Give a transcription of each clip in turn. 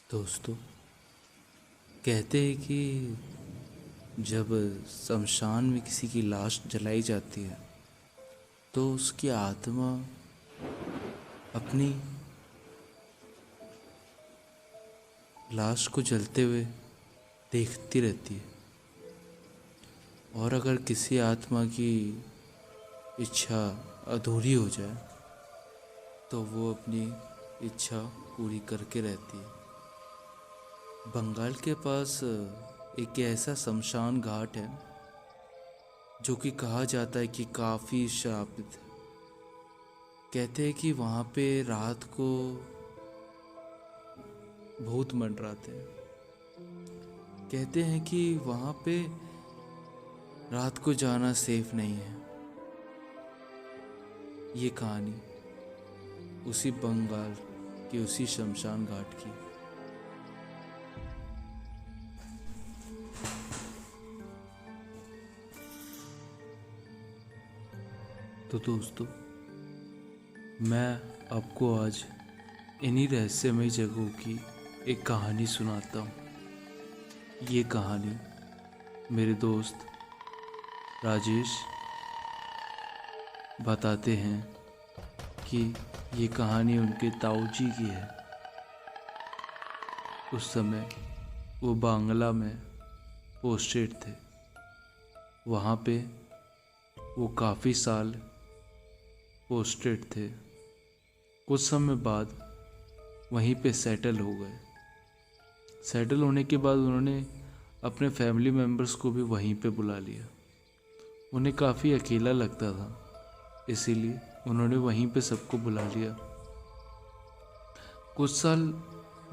दोस्तों, कहते हैं कि जब शमशान में किसी की लाश जलाई जाती है तो उसकी आत्मा अपनी लाश को जलते हुए देखती रहती है। और अगर किसी आत्मा की इच्छा अधूरी हो जाए तो वो अपनी इच्छा पूरी करके रहती है। बंगाल के पास एक ऐसा शमशान घाट है जो कि कहा जाता है कि काफ़ी श्रापित है। कहते हैं कि वहाँ पे रात को भूत मंडराते हैं। कहते हैं कि वहाँ पे रात को जाना सेफ नहीं है। ये कहानी उसी बंगाल की उसी शमशान घाट की। तो दोस्तों, मैं आपको आज इन्हीं रहस्यमय जगहों की एक कहानी सुनाता हूँ। ये कहानी मेरे दोस्त राजेश बताते हैं कि ये कहानी उनके ताऊजी की है। उस समय वो बांग्ला में पोस्टेड थे। वहाँ पे वो काफ़ी साल पोस्टेड थे। कुछ समय बाद वहीं पे सेटल हो गए। सेटल होने के बाद उन्होंने अपने फैमिली मेम्बर्स को भी वहीं पे बुला लिया। उन्हें काफ़ी अकेला लगता था, इसीलिए उन्होंने वहीं पे सबको बुला लिया। कुछ साल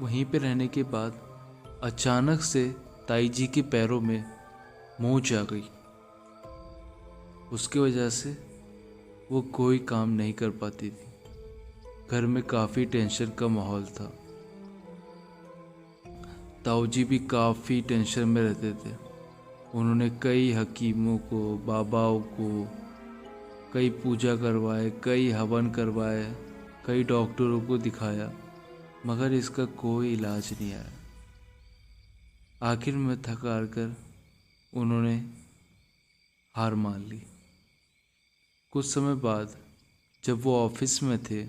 वहीं पे रहने के बाद अचानक से ताई जी के पैरों में मोच आ गई। उसकी वजह से वो कोई काम नहीं कर पाती थी। घर में काफ़ी टेंशन का माहौल था। ताऊ जी भी काफ़ी टेंशन में रहते थे। उन्होंने कई हकीमों को, बाबाओं को, कई पूजा करवाए, कई हवन करवाए, कई डॉक्टरों को दिखाया, मगर इसका कोई इलाज नहीं आया। आखिर में थक हार कर उन्होंने हार मान ली। कुछ समय बाद जब वो ऑफिस में थे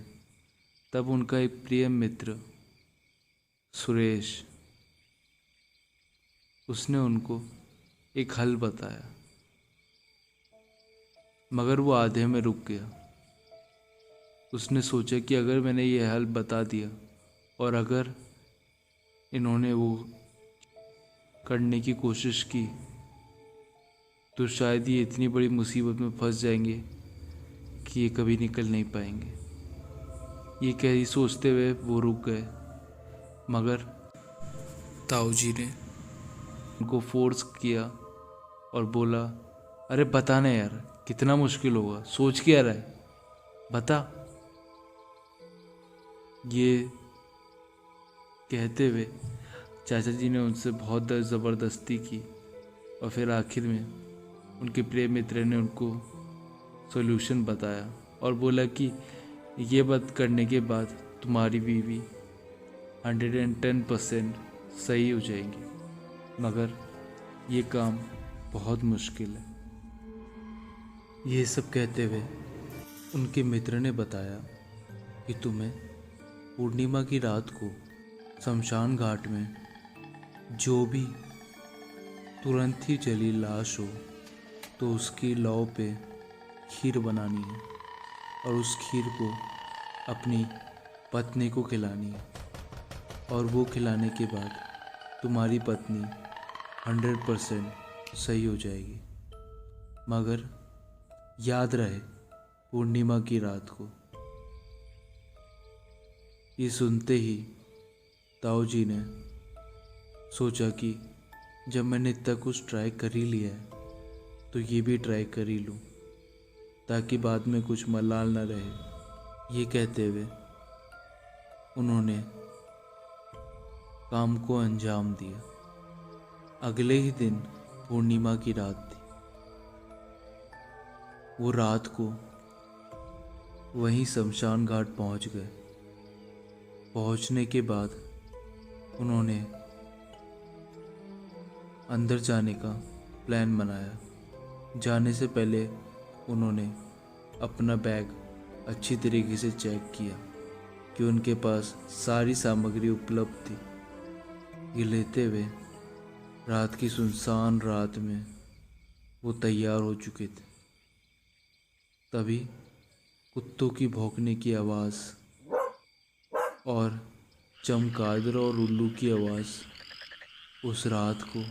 तब उनका एक प्रिय मित्र सुरेश, उसने उनको एक हल बताया, मगर वो आधे में रुक गया। उसने सोचा कि अगर मैंने ये हल बता दिया और अगर इन्होंने वो करने की कोशिश की तो शायद ये इतनी बड़ी मुसीबत में फंस जाएंगे कि ये कभी निकल नहीं पाएंगे। ये कहीं सोचते हुए वो रुक गए, मगर ताऊ जी ने उनको फोर्स किया और बोला, अरे बता ना यार, कितना मुश्किल होगा, सोच क्या रहा है, बता। ये कहते हुए चाचा जी ने उनसे बहुत ज़बरदस्ती की और फिर आखिर में उनके प्रिय मित्र ने उनको सॉल्यूशन बताया और बोला कि ये बात करने के बाद तुम्हारी बीवी 110% सही हो जाएंगी, मगर ये काम बहुत मुश्किल है। ये सब कहते हुए उनके मित्र ने बताया कि तुम्हें पूर्णिमा की रात को शमशान घाट में जो भी तुरंत ही जली लाश हो तो उसकी लौ पे खीर बनानी है और उस खीर को अपनी पत्नी को खिलानी है, और वो खिलाने के बाद तुम्हारी पत्नी 100% सही हो जाएगी, मगर याद रहे पूर्णिमा की रात को। ये सुनते ही ताऊ जी ने सोचा कि जब मैंने इतना कुछ ट्राई कर ही लिया है तो ये भी ट्राई कर ही लूँ, ताकि बाद में कुछ मलाल न रहे। ये कहते हुए उन्होंने काम को अंजाम दिया। अगले ही दिन पूर्णिमा की रात थी। वो रात को वहीं शमशान घाट पहुंच गए। पहुंचने के बाद उन्होंने अंदर जाने का प्लान बनाया। जाने से पहले उन्होंने अपना बैग अच्छी तरीके से चेक किया कि उनके पास सारी सामग्री उपलब्ध थी। ये लेते हुए रात की सुनसान रात में वो तैयार हो चुके थे। तभी कुत्तों की भौंकने की आवाज़ और चमगादड़ और उल्लू की आवाज़ उस रात को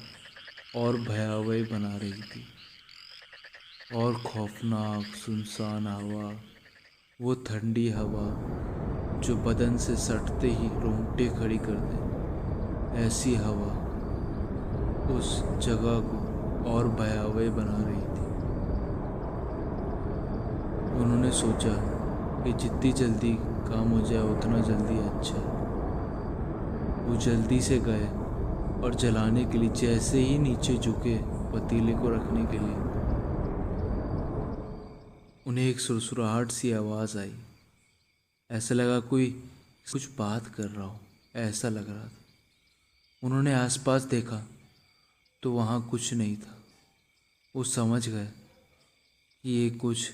और भयावह बना रही थी। और खौफनाक सुनसान हवा, वो ठंडी हवा जो बदन से सटते ही रोंगटे खड़ी कर दे, ऐसी हवा उस जगह को और भयावह बना रही थी। उन्होंने सोचा कि जितनी जल्दी काम हो जाए उतना जल्दी अच्छा है। वो जल्दी से गए और जलाने के लिए जैसे ही नीचे झुके पतीले को रखने के लिए, उन्हें एक सुरसुराहट सी आवाज़ आई। ऐसा लगा कोई कुछ बात कर रहा हो, ऐसा लग रहा था। उन्होंने आसपास देखा तो वहाँ कुछ नहीं था। वो समझ गए कि ये कुछ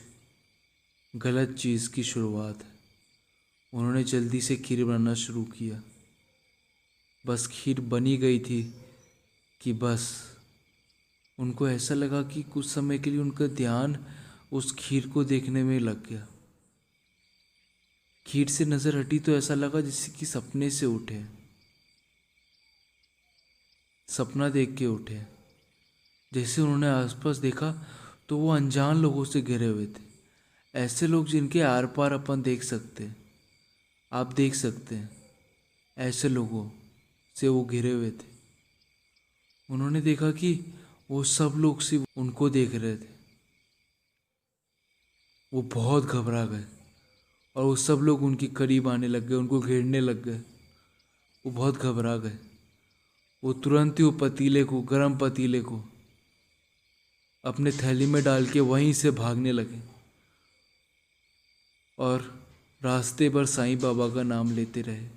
गलत चीज़ की शुरुआत है। उन्होंने जल्दी से खीर बनाना शुरू किया। बस खीर बनी गई थी कि बस उनको ऐसा लगा कि कुछ समय के लिए उनका ध्यान उस खीर को देखने में लग गया। खीर से नज़र हटी तो ऐसा लगा जैसे कि सपने से उठे, सपना देख के उठे। जैसे उन्होंने आसपास देखा तो वो अनजान लोगों से घिरे हुए थे। ऐसे लोग जिनके आर पार अपन देख सकते हैं, आप देख सकते हैं, ऐसे लोगों से वो घिरे हुए थे। उन्होंने देखा कि वो सब लोग सिर्फ उनको देख रहे थे। वो बहुत घबरा गए और वो सब लोग उनके करीब आने लग गए, उनको घेरने लग गए। वो बहुत घबरा गए। वो तुरंत ही वो पतीले को, गर्म पतीले को अपने थैली में डाल के वहीं से भागने लगे और रास्ते भर साईं बाबा का नाम लेते रहे।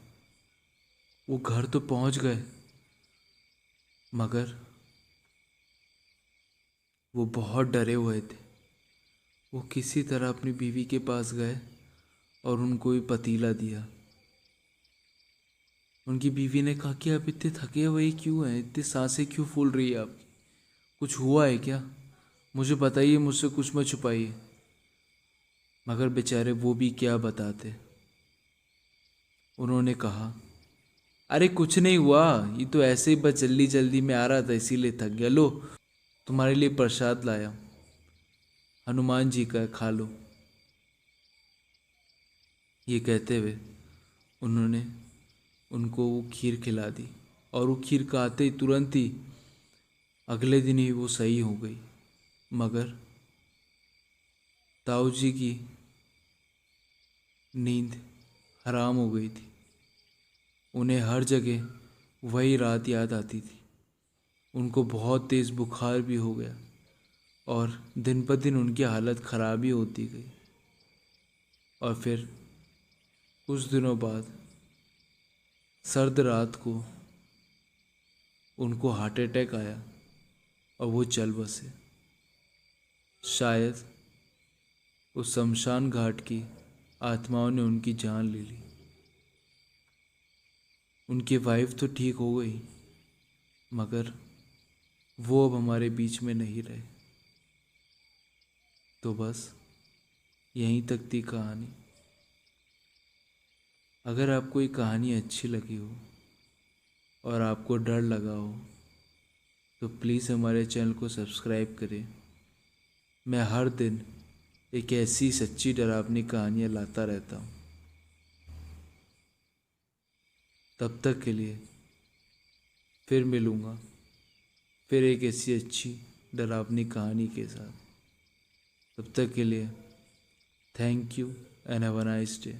वो घर तो पहुंच गए, मगर वो बहुत डरे हुए थे। वो किसी तरह अपनी बीवी के पास गए और उनको भी पतीला दिया। उनकी बीवी ने कहा कि आप इतने थके हुए क्यों हैं, इतनी सांसें क्यों फूल रही है आपकी, कुछ हुआ है क्या, मुझे बताइए, मुझसे कुछ मत छुपाइए। मगर बेचारे वो भी क्या बताते। उन्होंने कहा, अरे कुछ नहीं हुआ, ये तो ऐसे ही बस जल्दी जल्दी में आ रहा था इसीलिए थक गया। लो तुम्हारे लिए प्रसाद लाया हूं, हनुमान जी का, खा लो। ये कहते हुए उन्होंने उनको वो खीर खिला दी और वो खीर खाते ही तुरंत ही अगले दिन ही वो सही हो गई। मगर ताऊ जी की नींद हराम हो गई थी। उन्हें हर जगह वही रात याद आती थी। उनको बहुत तेज़ बुखार भी हो गया और दिन पर दिन उनकी हालत ख़राब ही होती गई। और फिर कुछ दिनों बाद सर्द रात को उनको हार्ट अटैक आया और वो चल बसे। शायद उस शमशान घाट की आत्माओं ने उनकी जान ले ली। उनकी वाइफ तो ठीक हो गई, मगर वो अब हमारे बीच में नहीं रहे। तो बस यहीं तक थी कहानी। अगर आपको ये कहानी अच्छी लगी हो और आपको डर लगा हो तो प्लीज़ हमारे चैनल को सब्सक्राइब करें। मैं हर दिन एक ऐसी सच्ची डरावनी कहानियाँ लाता रहता हूँ। तब तक के लिए फिर मिलूँगा, फिर एक ऐसी अच्छी डरावनी कहानी के साथ। तब तक के लिए thank you and have a nice day.